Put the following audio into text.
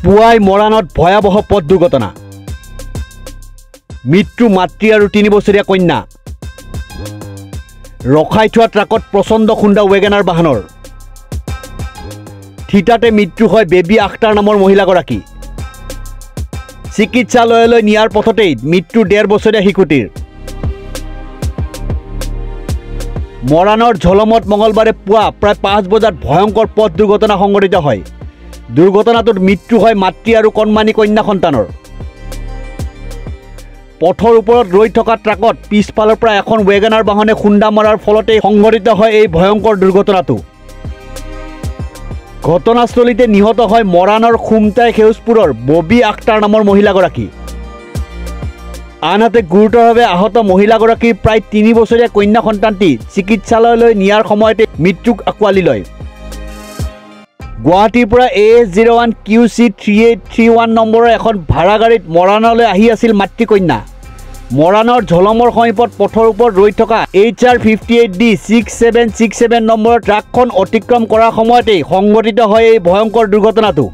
পুৱাই মৰাণত ভয়াৱহ পথ দুৰ্ঘটনা মৃত্যু মাতৃ আৰু 3 বছৰীয়া কন্যা ৰখাই থোৱা ট্ৰাকত প্ৰচণ্ড খুন্দা ৱেগনাৰ বাহনৰ থিতাতে মৃত্যু হয় বেবী আখতাৰ নামৰ মহিলাগৰাকী চিকিৎসালয়লৈ নিয়াৰ পথতেই মৃত্যু 1.5 বছৰীয়া শিশুটিৰ মৰাণৰ ঝলমত মঙলবাৰে পুৱা প্ৰায় 5 বজাত ভয়ংকৰ পথ দুৰ্ঘটনা সংঘটিত হয় দুৰ্ঘটনাটোত মৃত্যু হয় মাতৃ আৰু কণমানি কন্যা সন্তানৰ পথৰ ওপৰত ৰৈ থকা ট্ৰাকত পিছফালৰ পৰা এখন ৱেগনাৰ বাহনে খুন্দা মৰাৰ ফলতে সংঘটিত হয় এই ভয়ংকৰ দুৰ্ঘটনাটো ঘটনাস্থলীতে নিহত হয় মৰাণৰ খুমটাই সেউজপুৰৰ ববী আখতাৰ নামৰ মহিলাগৰাকী আনহাতে গুৰুতৰভাৱে আহত মহিলাগৰাকীৰ প্ৰায় 3 বছৰীয়া কন্যা সন্তানটি চিকিৎসালয়লৈ নিয়াৰ সময়তে মৃত্যুক আঁকোৱালি লয় গুৱাহাটীৰ পৰা AS01 QC 3831 নম্বৰৰ এখন ভাড়া গাড়ীত মৰাণলৈ আহি আছিল মাতৃকন্যা মৰাণৰ ঝলমৰ সমীপত পথৰ ওপৰত ৰৈ থকা HR 58D 6767 নম্বৰৰ ট্ৰাকখন অতিক্ৰম কৰাৰ সময়তে সংঘটিত হয় এই ভয়ংকৰ দুৰ্ঘটনাটো